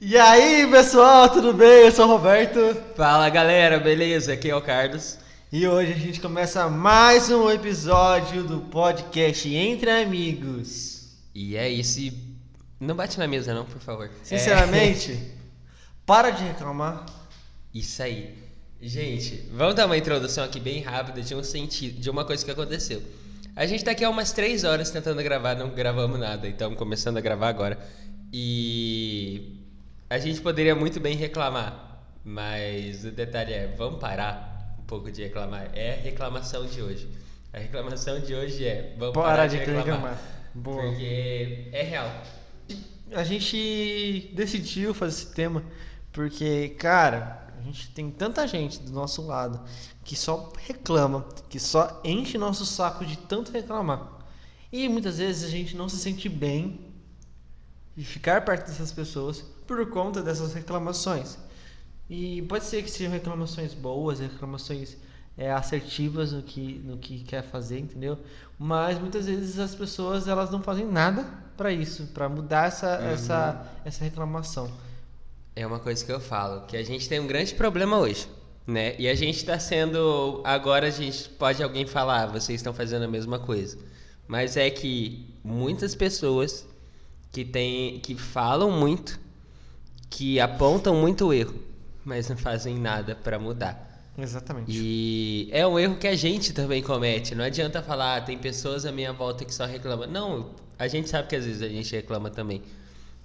E aí, pessoal, tudo bem? Eu sou o Roberto Fala galera, beleza? Aqui é o Carlos. e hoje a gente começa mais um episódio do podcast Entre Amigos. E é isso. Não bate na mesa não, por favor. Sinceramente, para de reclamar. Isso aí. Gente, vamos dar uma introdução aqui bem rápida de um sentido, de uma coisa que aconteceu. A gente tá aqui há umas 3 horas tentando gravar, não gravamos nada, então começando a gravar agora. E a gente poderia muito bem reclamar, mas o detalhe é, vamos parar um pouco de reclamar. É a reclamação de hoje. A reclamação de hoje é, vamos parar de reclamar. Boa. Porque é real. A gente decidiu fazer esse tema porque, cara, a gente tem tanta gente do nosso lado que só reclama, que só enche nosso saco de tanto reclamar. E muitas vezes a gente não se sente bem de ficar perto dessas pessoas por conta dessas reclamações. E pode ser que sejam reclamações boas, reclamações assertivas no que quer fazer, entendeu? Mas muitas vezes as pessoas elas não fazem nada para isso, para mudar essa reclamação. É uma coisa que eu falo, que a gente tem um grande problema hoje, né? E a gente tá sendo. Agora a gente pode alguém falar, vocês estão fazendo a mesma coisa. Mas é que muitas pessoas que falam muito, que apontam muito o erro, mas não fazem nada pra mudar. Exatamente. E é um erro que a gente também comete. Não adianta falar, tem pessoas à minha volta que só reclamam. Não, a gente sabe que às vezes a gente reclama também.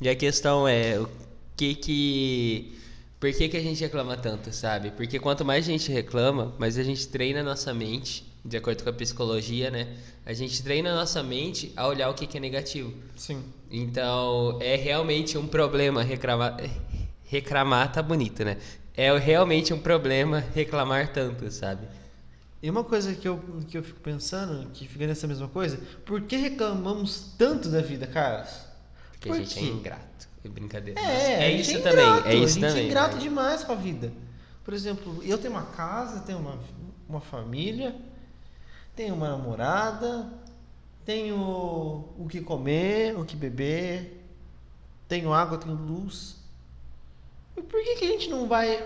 E a questão é, por que a gente reclama tanto, sabe? Porque quanto mais a gente reclama, mais a gente treina a nossa mente, de acordo com a psicologia, né? A gente treina a nossa mente a olhar o que é negativo. Sim. Então, é realmente um problema reclamar tá bonito, né? É realmente um problema reclamar tanto, sabe? E uma coisa que eu fico pensando, que fica nessa mesma coisa, por que reclamamos tanto da vida, Carlos? Porque Por a gente é quê? ingrato. É brincadeira. É, a gente isso é também, ingrato, é isso a gente também. é ingrato né? demais com a vida. Por exemplo, eu tenho uma casa, tenho uma família, tenho uma namorada, tenho o que comer, o que beber, tenho água, tenho luz. E por que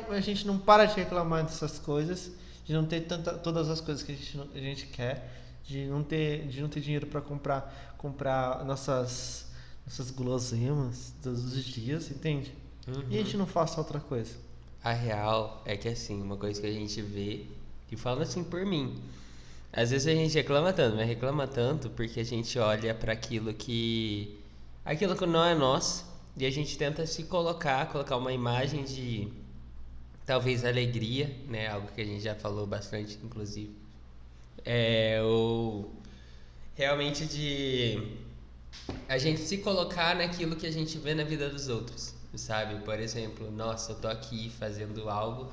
a gente não para de reclamar dessas coisas, de não ter todas as coisas que a gente quer, de não ter dinheiro para comprar nossas guloseimas todos os dias, entende? E a gente não faça outra coisa. A real é que assim, uma coisa que a gente vê, e falo assim por mim, às vezes a gente reclama tanto, mas reclama tanto porque a gente olha para aquilo que não é nosso, e a gente tenta se colocar uma imagem de talvez alegria, né? Algo que a gente já falou bastante, inclusive. Ou realmente de a gente se colocar naquilo que a gente vê na vida dos outros, sabe? Por exemplo, nossa, eu tô aqui fazendo algo,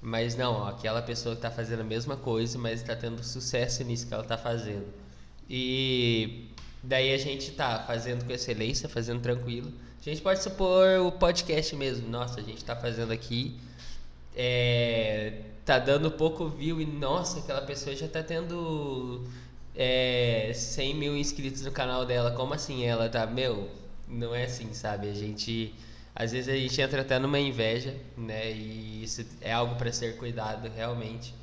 mas não, ó, aquela pessoa que tá fazendo a mesma coisa, mas tá tendo sucesso nisso que ela tá fazendo. E daí a gente tá fazendo com excelência, fazendo tranquilo. A gente pode supor o podcast mesmo. Nossa, a gente tá fazendo aqui, tá dando pouco view e nossa, aquela pessoa já tá tendo 100 mil inscritos no canal dela. Como assim ela tá? Meu, não é assim, sabe? Às vezes a gente entra até numa inveja, né? E isso é algo para ser cuidado realmente.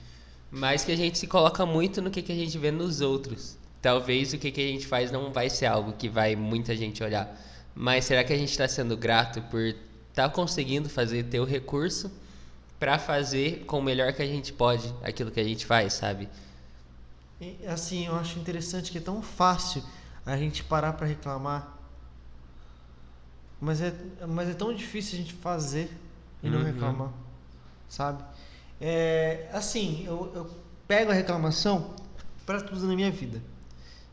Mas que a gente se coloca muito no que a gente vê nos outros. Talvez o que a gente faz não vai ser algo que vai muita gente olhar. Mas será que a gente está sendo grato por estar conseguindo ter o recurso para fazer com o melhor que a gente pode aquilo que a gente faz, sabe? E, assim, eu acho interessante que é tão fácil a gente parar para reclamar, mas é tão difícil a gente fazer e não reclamar, sabe? Assim, eu pego a reclamação para tudo na minha vida,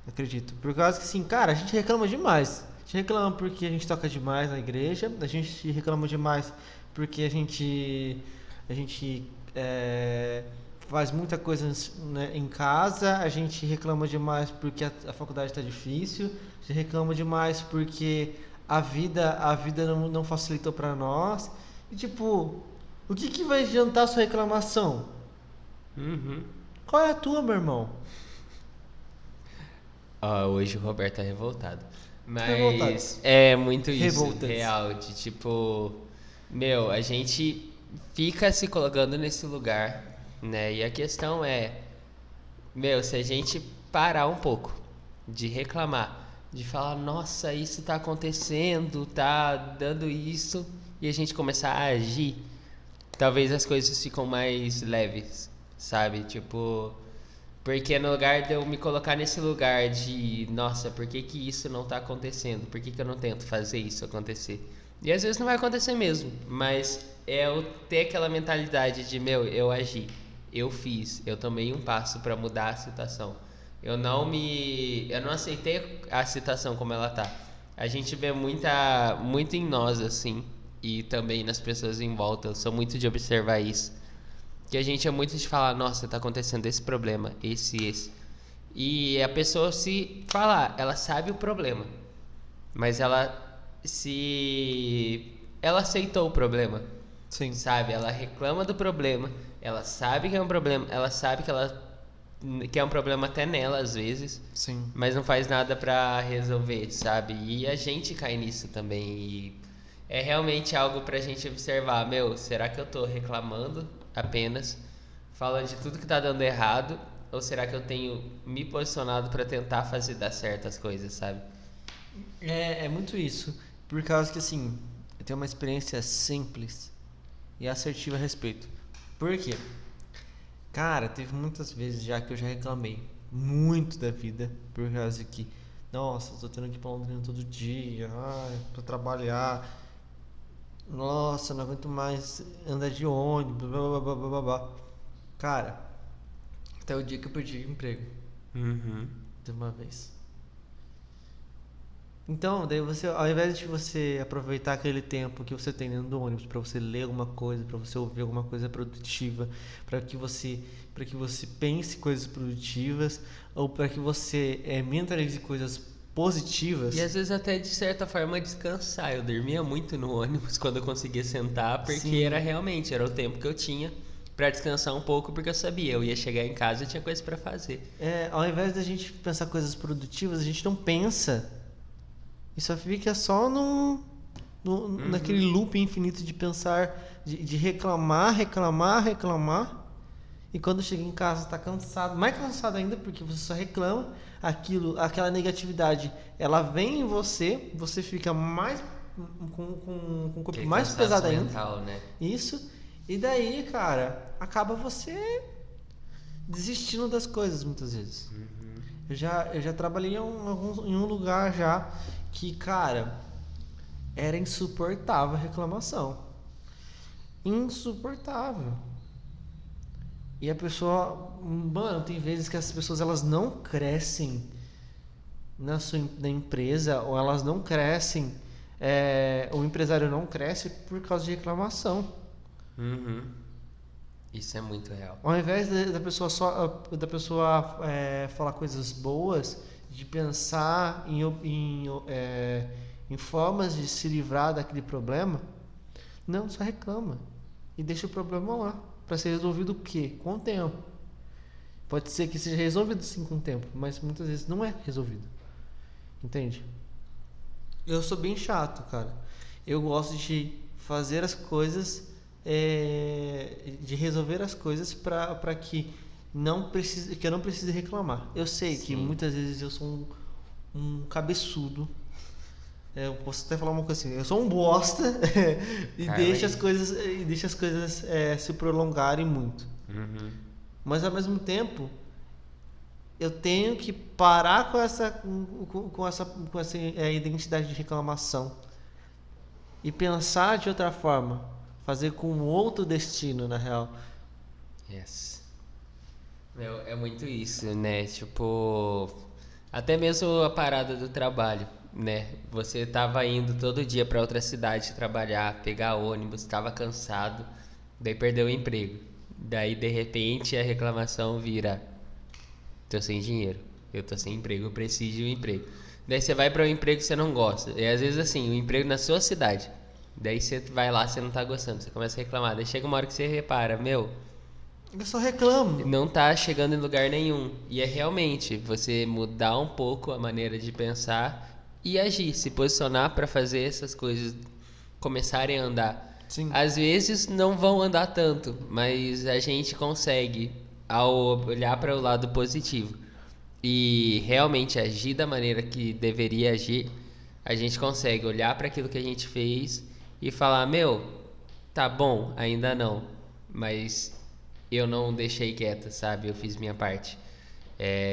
acredito. Por causa que, assim, cara, a gente reclama demais. A gente reclama porque a gente toca demais na igreja, a gente reclama demais porque a gente faz muita coisa, né, em casa, a gente reclama demais porque a faculdade está difícil, a gente reclama demais porque a vida não facilitou para nós. E tipo, o que vai adiantar a sua reclamação? Qual é a tua, meu irmão? Hoje o Roberto tá revoltado. Revoltado. Mas é muito isso, Revoltas. real, de tipo. Meu, a gente fica se colocando nesse lugar, né? E a questão é, meu, se a gente parar um pouco de reclamar, de falar, nossa, isso tá acontecendo, tá dando isso, e a gente começar a agir, talvez as coisas ficam mais leves, sabe? Tipo, porque no lugar de eu me colocar nesse lugar de, nossa, por que que isso não tá acontecendo? Por que que eu não tento fazer isso acontecer? E às vezes não vai acontecer mesmo, mas é eu ter aquela mentalidade de, meu, eu agi, eu fiz, eu tomei um passo para mudar a situação. Eu não aceitei a situação como ela tá. A gente vê muito em nós assim, e também nas pessoas em volta. Eu sou muito de observar isso. Que a gente é muito de falar, nossa, tá acontecendo esse problema, esse. E a pessoa se falar, ela sabe o problema, mas ela aceitou o problema, Sim, sabe? Ela reclama do problema, ela sabe que é um problema, ela sabe que é um problema até nela às vezes, sim. mas não faz nada pra resolver, sabe? E a gente cai nisso também. E é realmente algo pra gente observar. Meu, será que eu tô reclamando apenas, falando de tudo que tá dando errado? Ou será que eu tenho me posicionado pra tentar fazer dar certo as coisas, sabe? É muito isso. Por causa que, assim, eu tenho uma experiência simples e assertiva a respeito. Por quê? Cara, teve muitas vezes já que eu já reclamei muito da vida. Por causa que, nossa, eu tô tendo que ir pra Londrina todo dia, ai, pra trabalhar. Nossa, não aguento mais andar de ônibus, blá blá blá blá blá blá. Cara, até o dia que eu perdi o emprego, Uhum. de uma vez. Então, daí você, ao invés de você aproveitar aquele tempo que você tem dentro do ônibus para você ler alguma coisa, para você ouvir alguma coisa produtiva, para que você pense coisas produtivas ou para que você mentalize coisas E positivas. às vezes até de certa forma descansar. Eu dormia muito no ônibus quando eu conseguia sentar, porque Sim, era o tempo que eu tinha pra descansar um pouco, porque eu sabia, eu ia chegar em casa e tinha coisa pra fazer. ao invés da gente pensar coisas produtivas, a gente não pensa e só fica só naquele Uhum. loop infinito de pensar, de reclamar, reclamar, reclamar. E quando chega em casa tá cansado, mais cansado ainda porque você só reclama, aquela negatividade, ela vem em você, você fica mais com o corpo Aquele mais pesado cansaço ainda. mental, né? Isso. E daí, cara, acaba você desistindo das coisas muitas vezes. Eu já trabalhei em um lugar já que, cara, era insuportável a reclamação. Insuportável. E a pessoa, mano, tem vezes que as pessoas elas não crescem na empresa ou elas não crescem, o empresário não cresce por causa de reclamação. Uhum. Isso é muito real. Ao invés da pessoa falar coisas boas, de pensar em formas de se livrar daquele problema, não, só reclama e deixa o problema lá para ser resolvido o quê? Com o tempo. Pode ser que seja resolvido sim com o tempo, mas muitas vezes não é resolvido. Entende? Eu sou bem chato, cara. Eu gosto de fazer as coisas, de resolver as coisas para que eu não precise reclamar. Eu sei que Sim. muitas vezes eu sou um cabeçudo. Eu posso até falar uma coisa assim, eu sou um bosta e deixa as Carly. coisas, se prolongarem muito. Uhum. Mas ao mesmo tempo, eu tenho que parar com essa identidade de reclamação e pensar de outra forma, fazer com outro destino, na real. Yes. Meu, é muito isso, né? Tipo, até mesmo a parada do trabalho, né? Você tava indo todo dia pra outra cidade trabalhar, pegar ônibus, tava cansado, daí perdeu o emprego. Daí de repente a reclamação vira: tô sem dinheiro, eu tô sem emprego, eu preciso de um emprego. Daí você vai pra um emprego que você não gosta. E às vezes assim, um emprego na sua cidade. Daí você vai lá, você não tá gostando, você começa a reclamar. Daí chega uma hora que você repara, meu, Eu só reclamo. não tá chegando em lugar nenhum. E é realmente você mudar um pouco a maneira de pensar e agir, se posicionar para fazer essas coisas começarem a andar. Sim. Às vezes não vão andar tanto, mas a gente consegue, ao olhar para o lado positivo e realmente agir da maneira que deveria agir, a gente consegue olhar para aquilo que a gente fez e falar: meu, tá bom, ainda não, mas eu não deixei quieto, sabe? Eu fiz minha parte.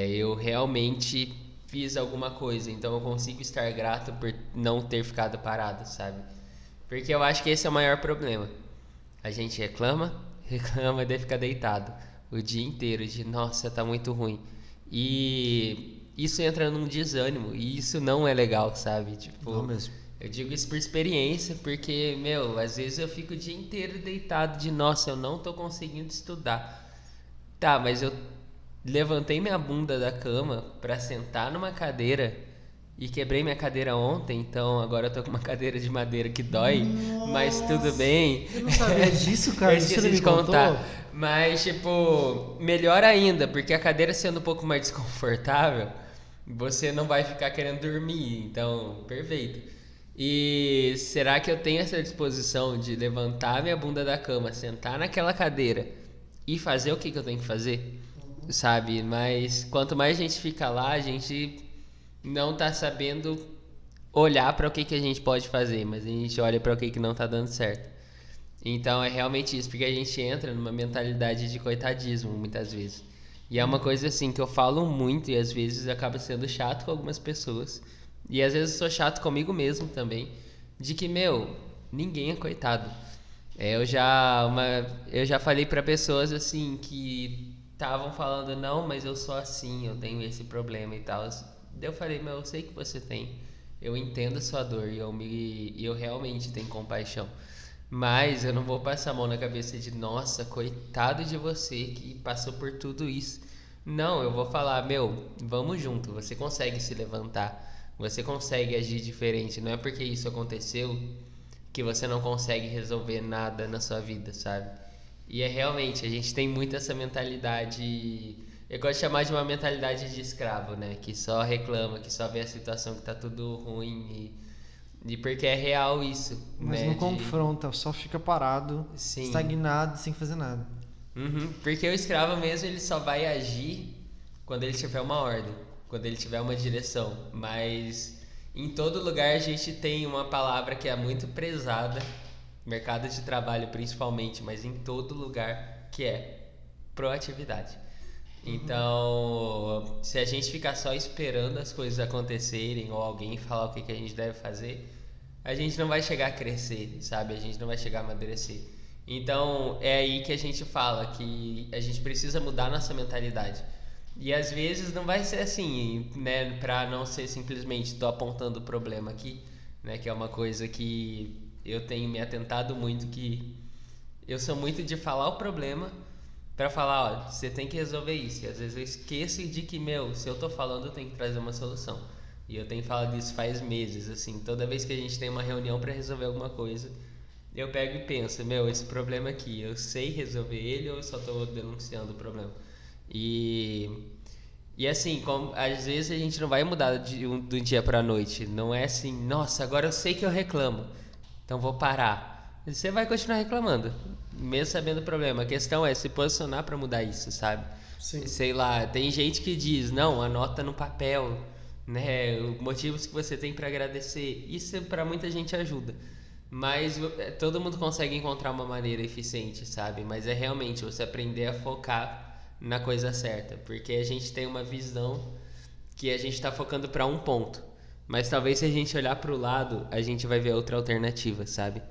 Eu realmente fiz alguma coisa, então eu consigo estar grato por não ter ficado parado, sabe? Porque eu acho que esse é o maior problema. A gente reclama, reclama e daí fica deitado o dia inteiro de nossa, tá muito ruim. E isso entra num desânimo e isso não é legal, sabe? Não Tipo, mesmo. eu digo isso por experiência, porque, meu, às vezes eu fico o dia inteiro deitado de nossa, eu não tô conseguindo estudar. Tá, mas eu levantei minha bunda da cama pra sentar numa cadeira e quebrei minha cadeira ontem, então agora eu tô com uma cadeira de madeira que dói, mas tudo Nossa, bem. eu não sabia disso, Eu cara. Você não esqueci me de contar. contou? Mas, tipo, melhor ainda, porque a cadeira sendo um pouco mais desconfortável, você não vai ficar querendo dormir. Então, perfeito. E será que eu tenho essa disposição de levantar minha bunda da cama, sentar naquela cadeira e fazer o que eu tenho que fazer? Sabe? Mas quanto mais a gente fica lá, a gente não tá sabendo olhar para o que a gente pode fazer, mas a gente olha para o que não tá dando certo. Então é realmente isso, porque a gente entra numa mentalidade de coitadismo muitas vezes. E é uma coisa assim que eu falo muito e às vezes acaba sendo chato com algumas pessoas. E às vezes eu sou chato comigo mesmo também, de que, meu, ninguém é coitado. Eu já falei para pessoas assim que estavam falando, não, mas eu sou assim, eu tenho esse problema e tal. Daí eu falei, meu, eu sei que você tem. Eu entendo a sua dor e eu realmente tenho compaixão. Mas eu não vou passar a mão na cabeça de, nossa, coitado de você que passou por tudo isso. Não, eu vou falar, meu, vamos junto, você consegue se levantar, você consegue agir diferente. Não é porque isso aconteceu que você não consegue resolver nada na sua vida, sabe? E é realmente, a gente tem muito essa mentalidade. Eu gosto de chamar de uma mentalidade de escravo, né? Que só reclama, que só vê a situação que tá tudo ruim e porque é real isso, Mas né? não confronta, só fica parado, Sim. estagnado, sem fazer nada. Uhum. Porque o escravo mesmo, ele só vai agir quando ele tiver uma ordem, quando ele tiver uma direção. Mas em todo lugar a gente tem uma palavra que é muito prezada, mercado de trabalho principalmente, mas em todo lugar, que é proatividade. Então, se a gente ficar só esperando as coisas acontecerem ou alguém falar o que a gente deve fazer, a gente não vai chegar a crescer, sabe? A gente não vai chegar a amadurecer. Então, é aí que a gente fala que a gente precisa mudar nossa mentalidade. E às vezes não vai ser assim, né? Pra não ser simplesmente tô apontando o problema aqui, né? Que é uma coisa que eu tenho me atentado muito, que eu sou muito de falar o problema pra falar, ó, você tem que resolver isso. E às vezes eu esqueço de que, meu, se eu tô falando, eu tenho que trazer uma solução. E eu tenho falado isso faz meses, assim, toda vez que a gente tem uma reunião pra resolver alguma coisa, eu pego e penso, meu, esse problema aqui, eu sei resolver ele ou eu só tô denunciando o problema? E e assim, às vezes a gente não vai mudar do dia pra noite. Não é assim, nossa, agora eu sei que eu reclamo, então vou parar. Você vai continuar reclamando, mesmo sabendo o problema. A questão é se posicionar pra mudar isso, sabe? Sim. Sei lá, tem gente que diz, não, anota no papel, né, os motivos que você tem pra agradecer. Isso pra muita gente ajuda. Mas todo mundo consegue encontrar uma maneira eficiente, sabe? Mas é realmente você aprender a focar na coisa certa, porque a gente tem uma visão que a gente está focando para um ponto, mas talvez se a gente olhar para o lado, a gente vai ver outra alternativa, sabe?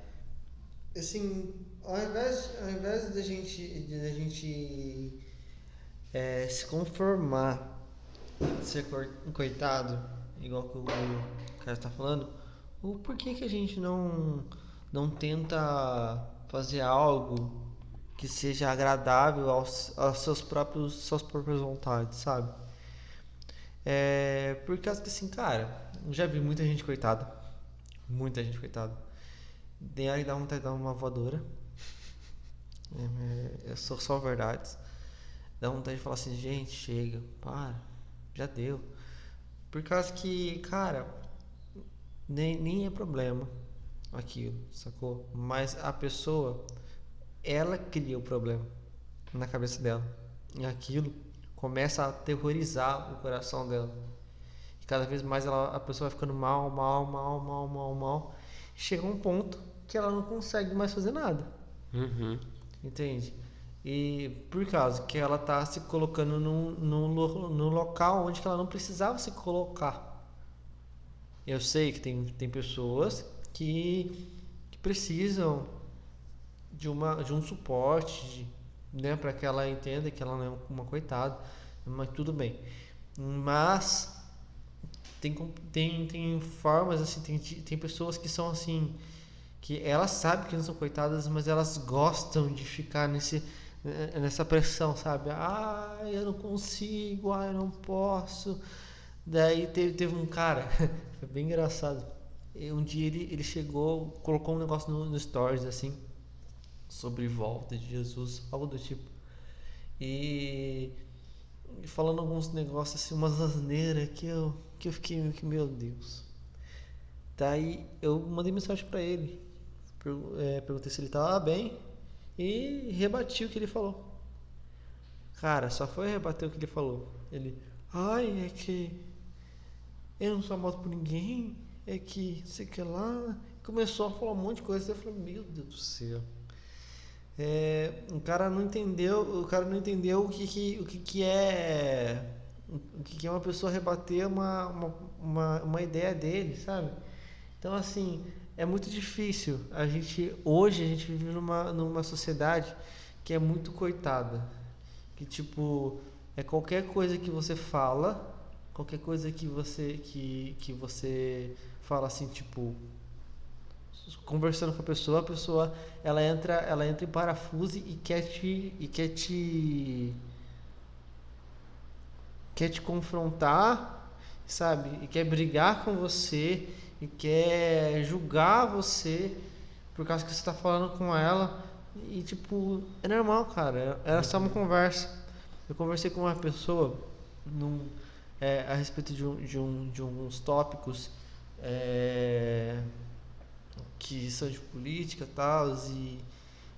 Assim, ao invés da gente se conformar, ser um coitado, igual que o cara tá falando, o porquê que a gente não tenta fazer algo que seja agradável aos suas próprias vontades, sabe? Por causa que assim, cara, eu já vi muita gente coitada. Tem aí dá vontade de dar uma voadora. Eu sou só verdades. Dá vontade de falar assim, gente, chega, para, já deu. Por causa que, cara, nem é problema. aquilo, sacou? Mas a pessoa, ela cria o problema na cabeça dela. E aquilo começa a aterrorizar o coração dela. E cada vez mais a pessoa vai ficando mal, mal, mal, mal, mal, mal. Chega um ponto que ela não consegue mais fazer nada. Uhum. Entende? E por causa que ela tá se colocando num local onde que ela não precisava se colocar. Eu sei que tem pessoas que precisam de um suporte, né, para que ela entenda que ela não é uma coitada, mas tudo bem. Mas tem formas assim, tem pessoas que são assim, que elas sabem que não são coitadas, mas elas gostam de ficar nessa pressão, sabe? Ah, eu não consigo, ah, eu não posso. Daí teve um cara, foi bem engraçado. E um dia ele chegou, colocou um negócio no Stories assim, sobre volta de Jesus, algo do tipo. E falando alguns negócios assim, umas asneiras que eu fiquei, que, meu Deus. Daí eu mandei mensagem pra ele, perguntei se ele tava bem e rebati o que ele falou. Cara, só foi rebater o que ele falou. Ele, ai, é que eu não sou amado por ninguém, é que sei que lá. Começou a falar um monte de coisa. Eu falei, meu Deus do céu. O cara não entendeu o que é uma pessoa rebater uma ideia dele, sabe? Então assim, é muito difícil. Hoje a gente vive numa sociedade que é muito coitada, que tipo, é qualquer coisa que você fala, qualquer coisa que você fala assim, tipo, conversando com a pessoa ela entra em parafuso e quer te confrontar, sabe? E quer brigar com você e quer julgar você por causa que você está falando com ela. E tipo, é normal, cara. Era só uma conversa. Eu conversei com uma pessoa a respeito de uns tópicos é, que são de política e tal, e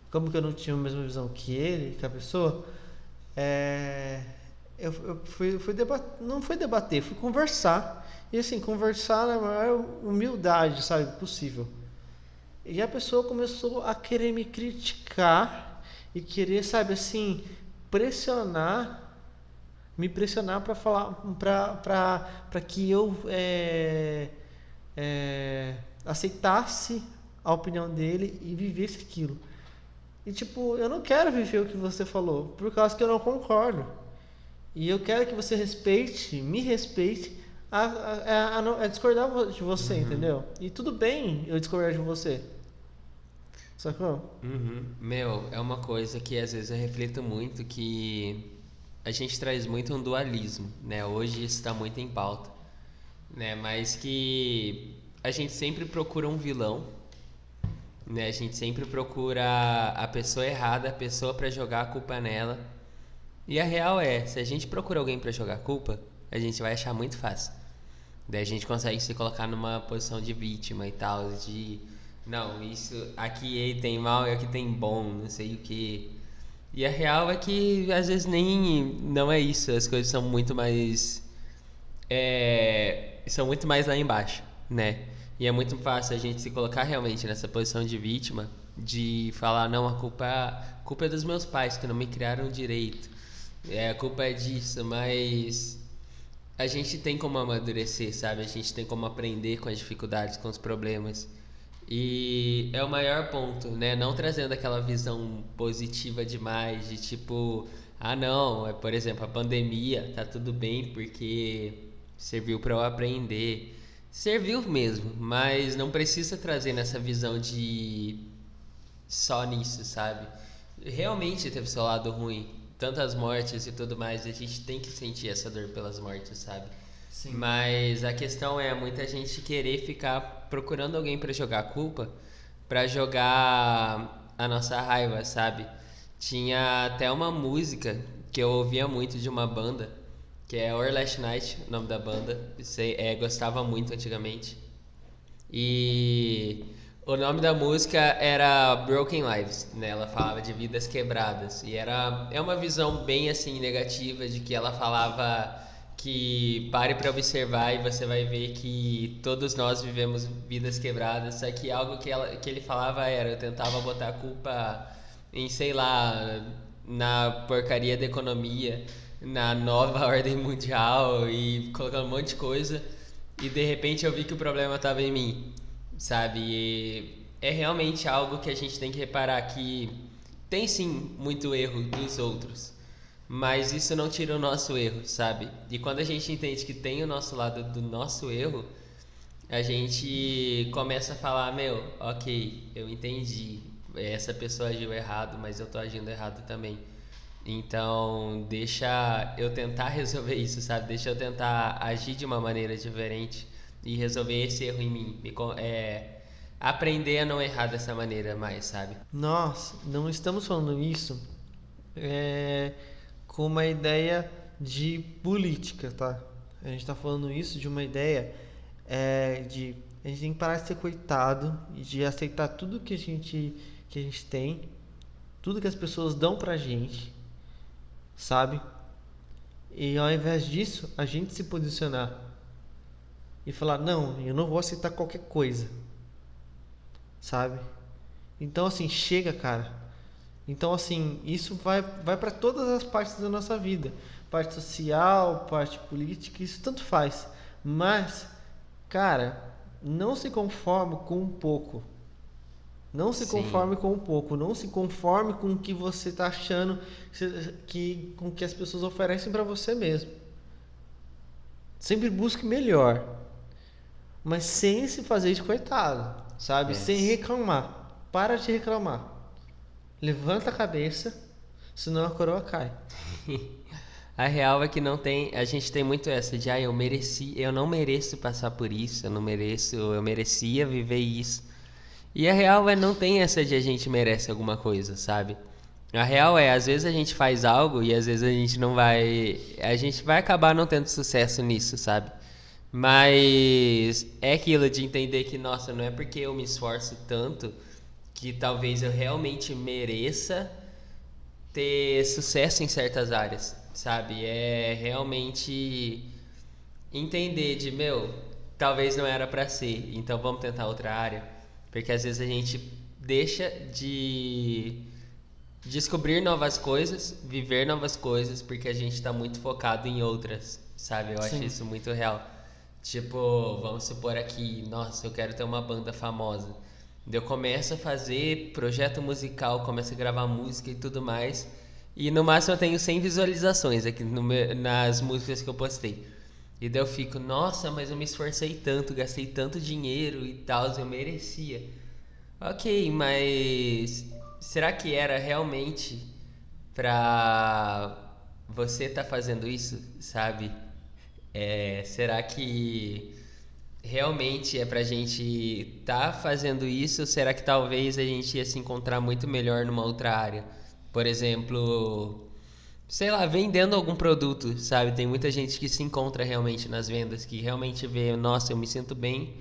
como que eu não tinha a mesma visão que ele, que a pessoa, é, eu fui debater, não foi debater, fui conversar. E assim, conversar na maior humildade, sabe, possível. E a pessoa começou a querer me criticar e querer, sabe, assim, pressionar, me pressionar para falar, para que eu aceitasse a opinião dele e vivesse aquilo. E tipo, eu não quero viver o que você falou, por causa que eu não concordo. E eu quero que você me respeite a discordar de você, entendeu? E tudo bem eu discordar de você. Sacou? Uhum. Meu, é uma coisa que às vezes eu reflito muito, que a gente traz muito um dualismo, né? Hoje isso está muito em pauta, né? Mas que a gente sempre procura um vilão, né? A gente sempre procura a pessoa errada, a pessoa para jogar a culpa nela. E a real é, se a gente procura alguém para jogar a culpa, a gente vai achar muito fácil. Daí a gente consegue se colocar numa posição de vítima e tal, de não, isso aqui tem mal e aqui tem bom, não sei o que. E a real é que às vezes nem não é isso, as coisas são muito mais são muito mais lá embaixo, né? E é muito fácil a gente se colocar realmente nessa posição de vítima, de falar, não, a culpa é dos meus pais que não me criaram direito. A culpa é disso, mas a gente tem como amadurecer, sabe? A gente tem como aprender com as dificuldades, com os problemas. E é o maior ponto, né? Não trazendo aquela visão positiva demais, de tipo, ah não, por exemplo, a pandemia, tá tudo bem porque serviu para eu aprender. Serviu mesmo, mas não precisa trazer nessa visão de só nisso, sabe? Realmente teve seu lado ruim, tantas mortes e tudo mais, a gente tem que sentir essa dor pelas mortes, sabe? Sim. Mas a questão é muita gente querer ficar procurando alguém pra jogar a culpa, pra jogar a nossa raiva, sabe? Tinha até uma música que eu ouvia muito de uma banda, que é Our Last Night, o nome da banda. Gostava muito antigamente. E O nome da música era Broken Lives, né? Ela falava de vidas quebradas. E é uma visão bem assim negativa de que ela falava que pare para observar e você vai ver que todos nós vivemos vidas quebradas. Só que algo que ele falava era, eu tentava botar a culpa em, sei lá, na porcaria da economia, na nova ordem mundial e colocando um monte de coisa. E de repente eu vi que o problema estava em mim, sabe? E é realmente algo que a gente tem que reparar que tem sim muito erro dos outros, mas isso não tira o nosso erro, sabe? E quando a gente entende que tem o nosso lado do nosso erro, a gente começa a falar, meu, ok, eu entendi, essa pessoa agiu errado, mas eu tô agindo errado também. Então, deixa eu tentar resolver isso, sabe? Deixa eu tentar agir de uma maneira diferente e resolver esse erro em mim. Aprender a não errar dessa maneira mais, sabe? Nós não estamos falando isso é, com uma ideia de política, tá? A gente está falando isso de uma ideia de a gente tem que parar de ser coitado e de aceitar tudo que a gente tem, tudo que as pessoas dão pra gente, sabe? E ao invés disso, a gente se posicionar e falar, não, eu não vou aceitar qualquer coisa, sabe? Então assim, chega, cara. Então assim, isso vai para todas as partes da nossa vida, parte social, parte política, isso tanto faz. Mas, cara, não se conforme com um pouco. Não se Sim, conforme com um pouco, não se conforme com o que você está achando com o que as pessoas oferecem para você mesmo. Sempre busque melhor, mas sem se fazer de coitado, sabe? Sem yes. reclamar. Para de reclamar. Levanta a cabeça, senão a coroa cai. A real é que não tem, a gente tem muito essa de, eu não mereço passar por isso, eu merecia viver isso. E a real é não tem essa de a gente merece alguma coisa, sabe? A real é, às vezes a gente faz algo e às vezes a gente vai acabar não tendo sucesso nisso, sabe? Mas é aquilo de entender que, nossa, não é porque eu me esforço tanto que talvez eu realmente mereça ter sucesso em certas áreas, sabe? É realmente entender de, meu, talvez não era pra ser, então vamos tentar outra área, porque às vezes a gente deixa de descobrir novas coisas, viver novas coisas, porque a gente tá muito focado em outras, sabe? Eu acho Sim. isso muito real. Tipo, vamos supor aqui, nossa, eu quero ter uma banda famosa. Daí eu começo a fazer projeto musical, começo a gravar música e tudo mais. E no máximo eu tenho 100 visualizações aqui nas músicas que eu postei. E daí eu fico, nossa, mas eu me esforcei tanto, gastei tanto dinheiro e tal, eu merecia. Ok, mas será que era realmente pra você estar fazendo isso, sabe? Será que realmente é pra gente tá fazendo isso? Ou será que talvez a gente ia se encontrar muito melhor numa outra área? Por exemplo, sei lá, vendendo algum produto, sabe? Tem muita gente que se encontra realmente nas vendas, que realmente vê, nossa, eu me sinto bem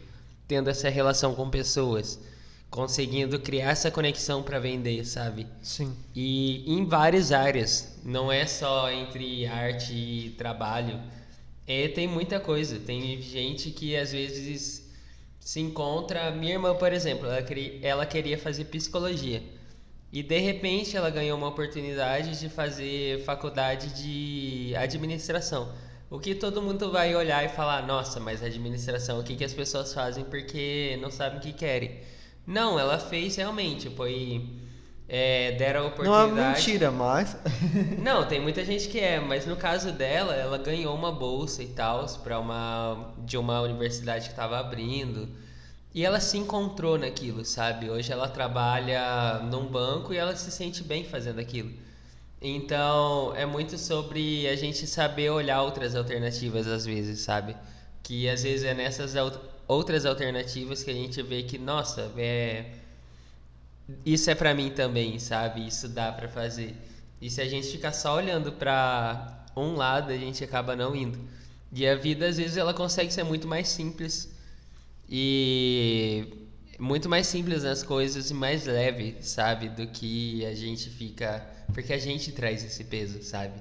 tendo essa relação com pessoas, conseguindo criar essa conexão para vender, sabe? Sim. E em várias áreas, não é só entre arte e trabalho. Tem muita coisa. Tem gente que às vezes se encontra. Minha irmã, por exemplo, ela queria fazer psicologia. E de repente ela ganhou uma oportunidade de fazer faculdade de administração. O que todo mundo vai olhar e falar, nossa, mas administração, o que as pessoas fazem porque não sabem o que querem? Não, ela fez realmente, deram a Não é oportunidade. mentira, mas. Não, tem muita gente que mas no caso dela, ela ganhou uma bolsa e tal para de uma universidade que estava abrindo. E ela se encontrou naquilo, sabe? Hoje ela trabalha num banco e ela se sente bem fazendo aquilo. Então, é muito sobre a gente saber olhar outras alternativas às vezes, sabe? Que às vezes é nessas outras alternativas que a gente vê que, nossa, isso é pra mim também, sabe? Isso dá pra fazer. E se a gente ficar só olhando pra um lado, a gente acaba não indo. E a vida, às vezes, ela consegue ser muito mais simples e muito mais simples as coisas e mais leve, sabe? Do que a gente fica. Porque a gente traz esse peso, sabe?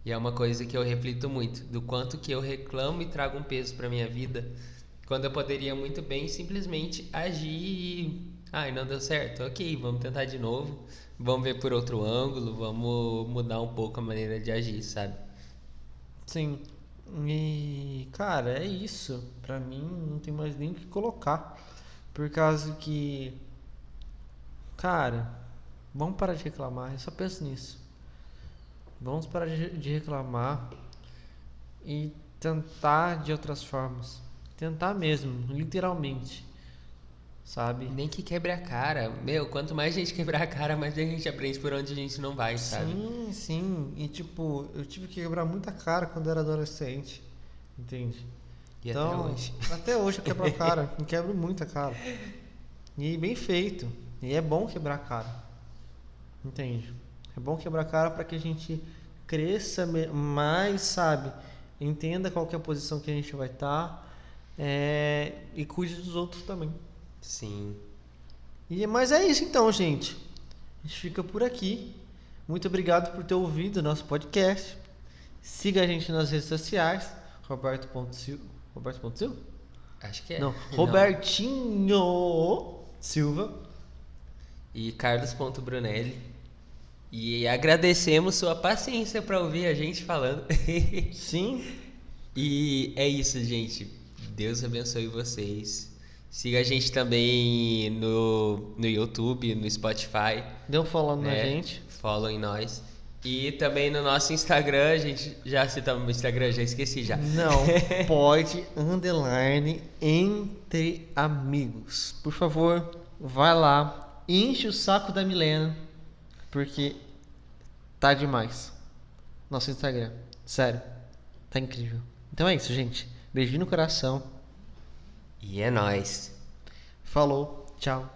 E é uma coisa que eu reflito muito, do quanto que eu reclamo e trago um peso pra minha vida, quando eu poderia muito bem simplesmente agir e. Ai, não deu certo? Ok, vamos tentar de novo. Vamos ver por outro ângulo, vamos mudar um pouco a maneira de agir, sabe? Sim. E, cara, é isso. Pra mim, não tem mais nem o que colocar. Por causa que, cara, vamos parar de reclamar. Eu só penso nisso. Vamos parar de reclamar e tentar de outras formas. Tentar mesmo, literalmente. Sabe? Nem que quebre a cara. Meu, quanto mais gente quebrar a cara, mais a gente aprende por onde a gente não vai, sabe? Sim, sim. E tipo, eu tive que quebrar muita cara quando era adolescente. Entende? E até Então, hoje. até hoje eu quebro a cara. Eu quebro muita cara. E bem feito. E é bom quebrar a cara. Entende? É bom quebrar a cara para que a gente cresça mais, sabe? Entenda qual que é a posição que a gente vai estar. E cuide dos outros também. Sim. Mas é isso então, gente. A gente fica por aqui. Muito obrigado por ter ouvido o nosso podcast. Siga a gente nas redes sociais. Roberto.silva. Roberto.silva? Acho que é. Não, Não. Robertinho Silva. E Carlos.Brunelli. E agradecemos sua paciência para ouvir a gente falando. Sim. E é isso, gente. Deus abençoe vocês. Siga a gente também no YouTube, no Spotify, Deu falando na né? gente. Follow em nós. E também no nosso Instagram, a gente já citamos o Instagram, já esqueci já. Não pode underline entre amigos. Por favor, vai lá, enche o saco da Milena, porque tá demais. Nosso Instagram, sério, tá incrível. Então é isso, gente. Beijinho no coração. E é nóis. Falou, tchau.